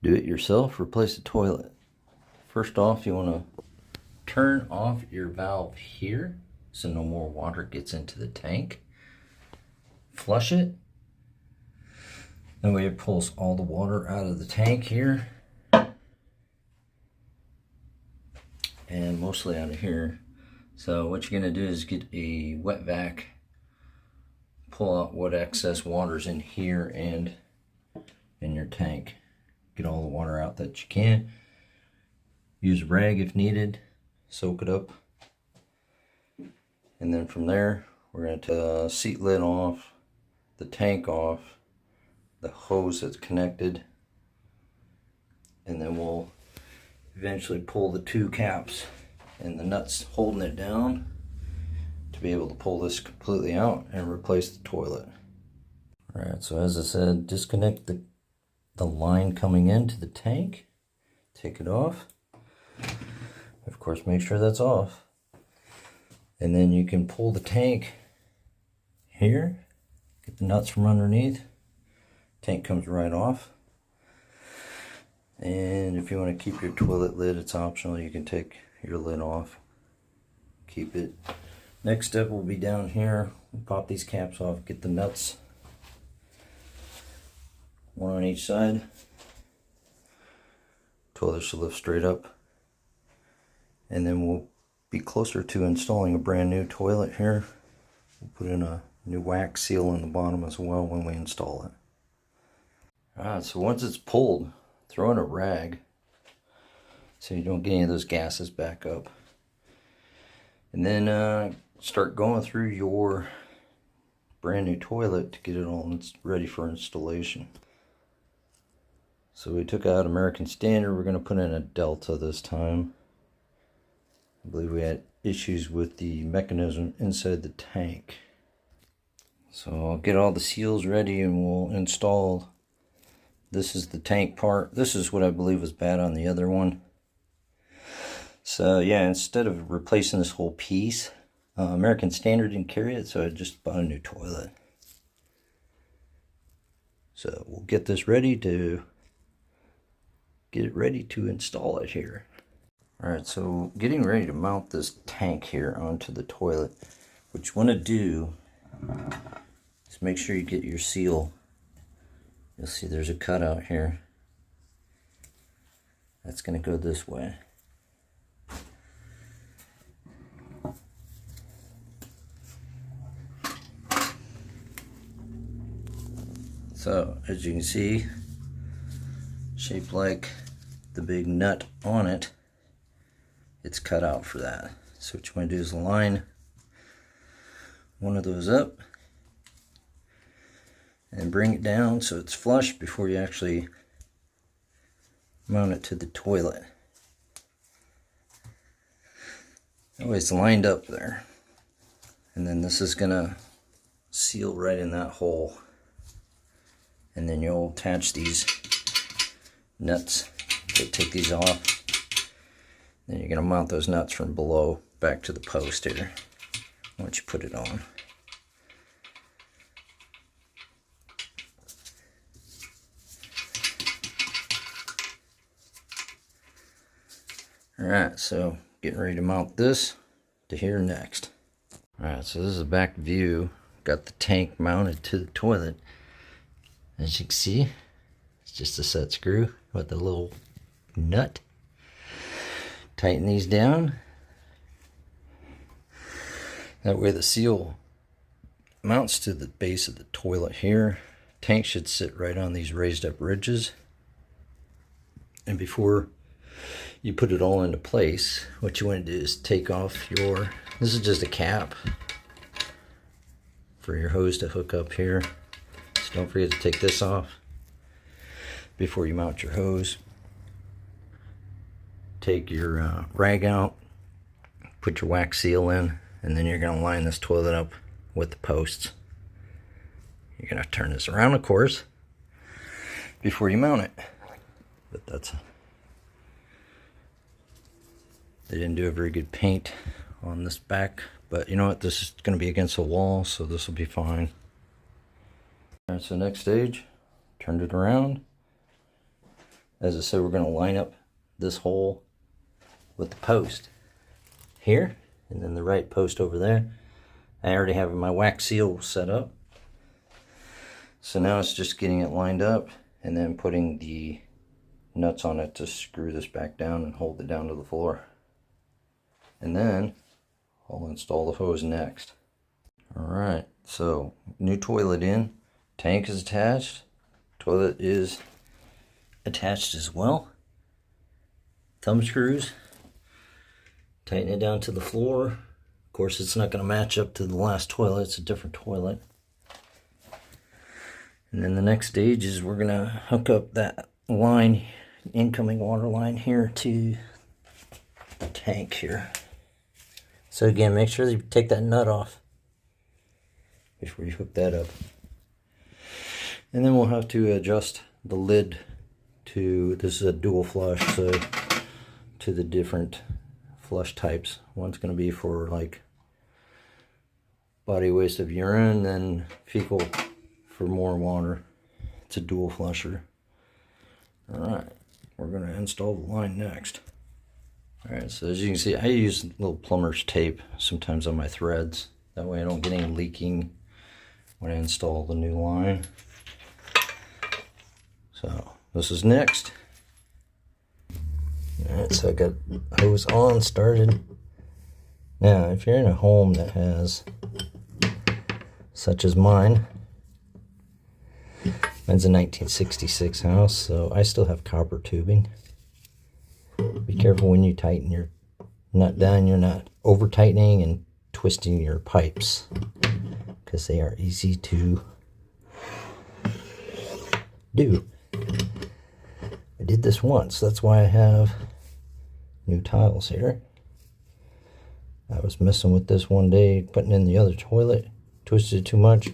Do it yourself, replace the toilet. First off, you want to turn off your valve here so no more water gets into the tank. Flush it. That way it pulls all the water out of the tank here. And mostly out of here. So what you're going to do is get a wet vac, pull out what excess water's in here and in your tank. Get all the water out that you can. Use a rag if needed, soak it up. And then from there, we're going to take the seat lid off, the tank off, the hose that's connected, and then we'll eventually pull the two caps and the nuts holding it down to be able to pull this completely out and replace the toilet. Alright, so as I said, disconnect the line coming into the tank, take it off. Of course, make sure that's off. And then you can pull the tank here, get the nuts from underneath. Tank comes right off. And if you want to keep your toilet lid, it's optional. You can take your lid off, keep it. Next step will be down here. We'll pop these caps off, get the nuts, one on each side. Toilet should lift straight up. And then we'll be closer to installing a brand new toilet here. We'll put in a new wax seal in the bottom as well when we install it. Alright, so once it's pulled, throw in a rag so you don't get any of those gases back up. And then start going through your brand new toilet to get it all ready for installation. So we took out American Standard. We're going to put in a Delta this time. I believe we had issues with the mechanism inside the tank. So I'll get all the seals ready and we'll install. This is the tank part. This is what I believe was bad on the other one. So yeah, instead of replacing this whole piece, American Standard didn't carry it, so I just bought a new toilet. So we'll get this ready to install it here. Alright, so getting ready to mount this tank here onto the toilet. What you want to do is make sure you get your seal. You'll see there's a cutout here. That's going to go this way. So, as you can see, shaped like the big nut on it, it's cut out for that. So what you want to do is line one of those up and bring it down so it's flush before you actually mount it to the toilet. That way it's lined up there. And then this is going to seal right in that hole. And then you'll attach these nuts. Take these off. Then you're going to mount those nuts from below back to the post here once you put it on. Alright, so getting ready to mount this to here next. Alright, so this is a back view. Got the tank mounted to the toilet. As you can see, it's just a set screw with a little nut. Tighten these down. That way the seal mounts to the base of the toilet here. Tank should sit right on these raised up ridges. And before you put it all into place, what you want to do is take off your, this is just a cap for your hose to hook up here. So don't forget to take this off before you mount your hose. Take your rag out, put your wax seal in, and then you're going to line this toilet up with the posts. You're going to turn this around, of course, before you mount it. But they didn't do a very good paint on this back, but you know what, this is going to be against the wall, so this will be fine. Alright, so next stage, turned it around, as I said, we're going to line up this hole with the post here, and then the right post over there. I already have my wax seal set up. So now it's just getting it lined up and then putting the nuts on it to screw this back down and hold it down to the floor. And then I'll install the hose next. Alright, so new toilet in, tank is attached, toilet is attached as well. Thumb screws, tighten it down to the floor. Of course, it's not going to match up to the last toilet, it's a different toilet. And then the next stage is we're going to hook up that line, incoming water line here to the tank here. So again, make sure you take that nut off before you hook that up. And then we'll have to adjust the lid to, this is a dual flush, so to the different flush types. One's going to be for like body waste of urine, then fecal for more water. It's a dual flusher. Alright, we're going to install the line next. Alright, so as you can see, I use little plumber's tape sometimes on my threads. That way I don't get any leaking when I install the new line. So this is next. Alright, so I got hose on, started. Now, if you're in a home that has, such as mine, mine's a 1966 house, so I still have copper tubing. Be careful when you tighten your nut down, you're not over tightening and twisting your pipes, because they are easy to do. I did this once, that's why I have new tiles here. I was messing with this one day, putting in the other toilet, twisted it too much,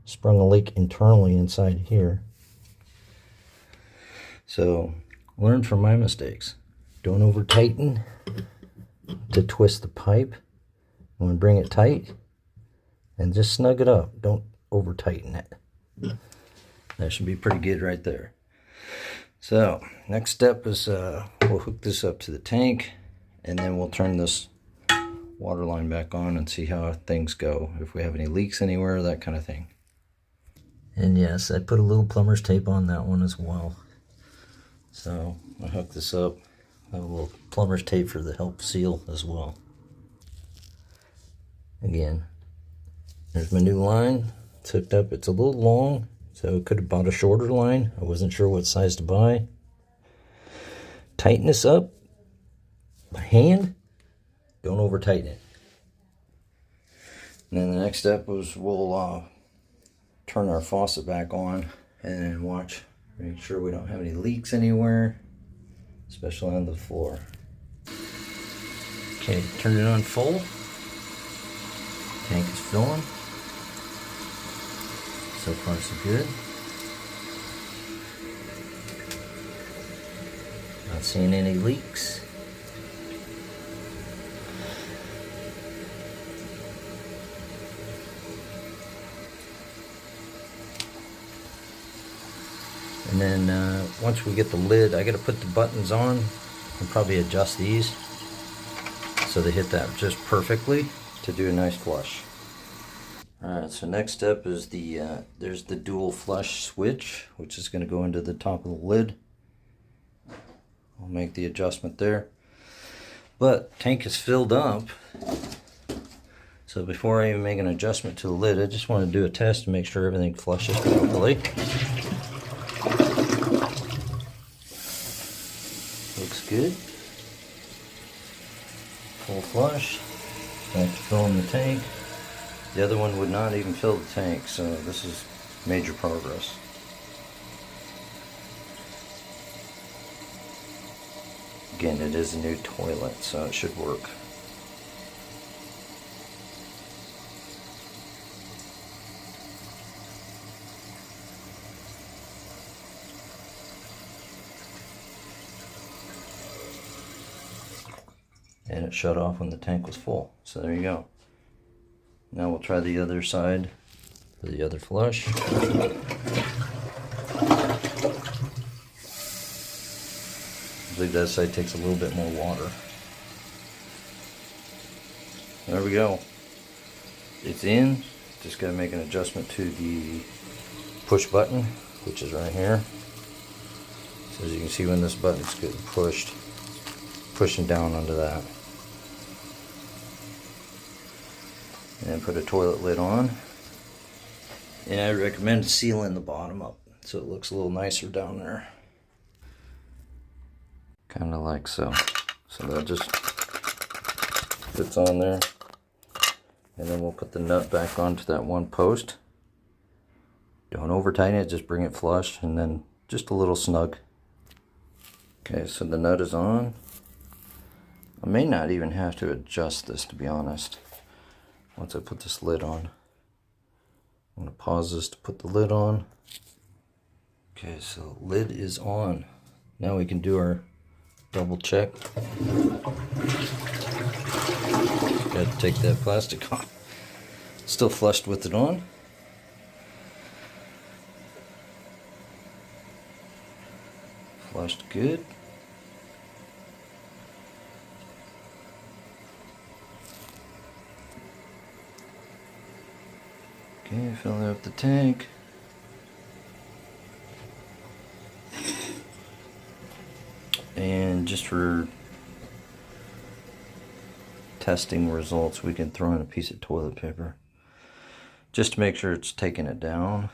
sprung a leak internally inside here. So, learn from my mistakes. Don't over tighten to twist the pipe. You want to bring it tight and just snug it up. Don't over tighten it. That should be pretty good right there. So, next step is we'll hook this up to the tank, and then we'll turn this water line back on and see how things go. If we have any leaks anywhere, that kind of thing. And yes, I put a little plumber's tape on that one as well. So, I hook this up. I have a little plumber's tape for the help seal as well. Again, there's my new line. It's hooked up. It's a little long, so I could have bought a shorter line. I wasn't sure what size to buy. Tighten this up by hand. Don't over tighten it. And then the next step was we'll turn our faucet back on and watch, make sure we don't have any leaks anywhere, especially on the floor. Okay, turn it on full. Tank is filling. So far so good. Not seeing any leaks. And then once we get the lid, I got to put the buttons on and probably adjust these so they hit that just perfectly to do a nice flush. Alright, so next step is there's the dual flush switch, which is going to go into the top of the lid. I'll make the adjustment there. But tank is filled up, so before I even make an adjustment to the lid, I just want to do a test to make sure everything flushes properly. Looks good. Full flush. Back to filling the tank. The other one would not even fill the tank, so this is major progress. Again, it is a new toilet, so it should work. And it shut off when the tank was full. So there you go. Now we'll try the other side for the other flush. Usually that side takes a little bit more water. There we go. It's in. Just got to make an adjustment to the push button, which is right here. So as you can see, when this button's getting pushed, pushing down onto that. And put a toilet lid on. And I recommend sealing the bottom up so it looks a little nicer down there. Kind of like so. So that just fits on there. And then we'll put the nut back onto that one post. Don't over tighten it, just bring it flush and then just a little snug. Okay, so the nut is on. I may not even have to adjust this, to be honest, once I put this lid on. I'm going to pause this to put the lid on. Okay, so lid is on. Now we can do our double check. Got to take that plastic off. Still flushed with it on. Flushed good. Okay, fill up the tank. And just for testing results, we can throw in a piece of toilet paper just to make sure it's taking it down.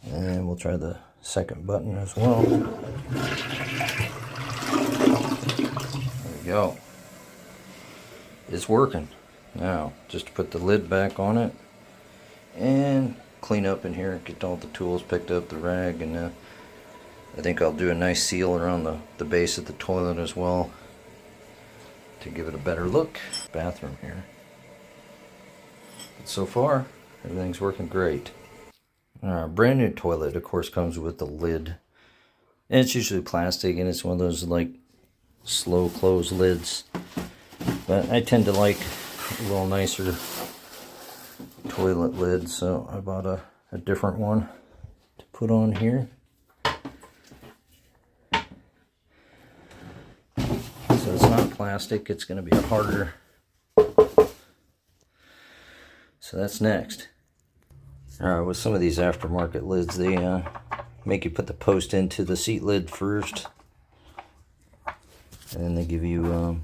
And we'll try the second button as well. There we go. It's working. Now, just to put the lid back on it and clean up in here, get all the tools picked up, the rag, and I think I'll do a nice seal around the base of the toilet as well to give it a better look. Bathroom here. But so far, everything's working great. Brand new toilet, of course, comes with the lid. And it's usually plastic, and it's one of those like slow close lids. But I tend to like a little nicer toilet lid, so I bought a different one to put on here. So it's not plastic, it's going to be a harder. So that's next. Alright, with some of these aftermarket lids, they make you put the post into the seat lid first. And then they give you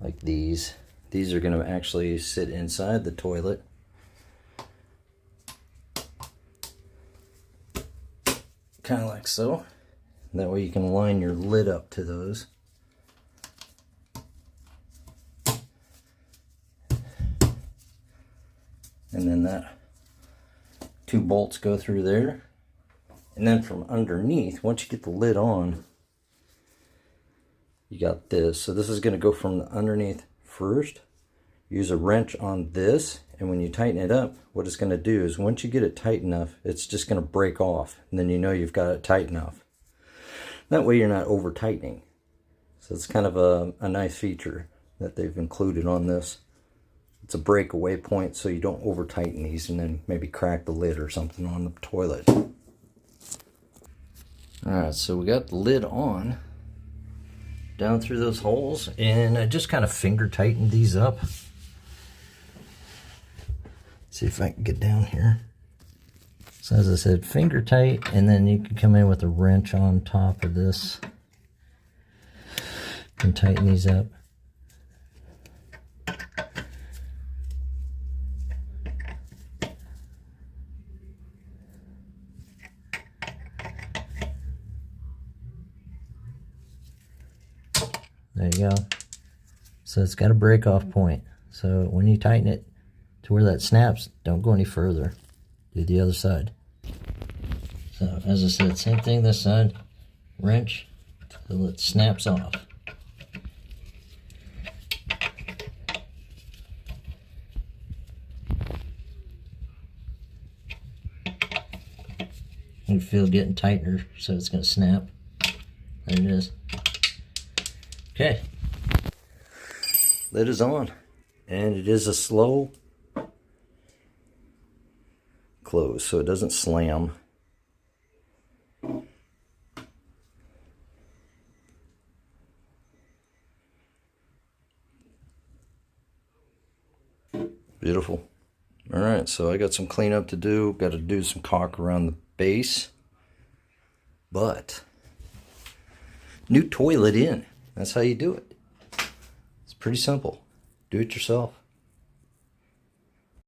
like these. These are going to actually sit inside the toilet. Kind of like so. That way you can line your lid up to those. And then that two bolts go through there. And then from underneath, once you get the lid on, you got this. So this is going to go from the underneath first. Use a wrench on this, and when you tighten it up, what it's going to do is once you get it tight enough, it's just going to break off, and then you know you've got it tight enough. That way you're not over tightening. So it's kind of a nice feature that they've included on this. It's a breakaway point so you don't over tighten these and then maybe crack the lid or something on the toilet. Alright, so we got the lid on down through those holes, and I just kind of finger tightened these up. See if I can get down here. So as I said, finger tight, and then you can come in with a wrench on top of this and tighten these up. There you go. So it's got a break off point. So when you tighten it to where that snaps, don't go any further. Do the other side. So as I said, same thing this side. Wrench till it snaps off. You feel it getting tighter, so it's going to snap. There it is. Okay. Lid is on. And it is a slow close, so it doesn't slam. Beautiful. All right, so I got some cleanup to do. Got to do some caulk around the base. But new toilet in. That's how you do it. It's pretty simple. Do it yourself.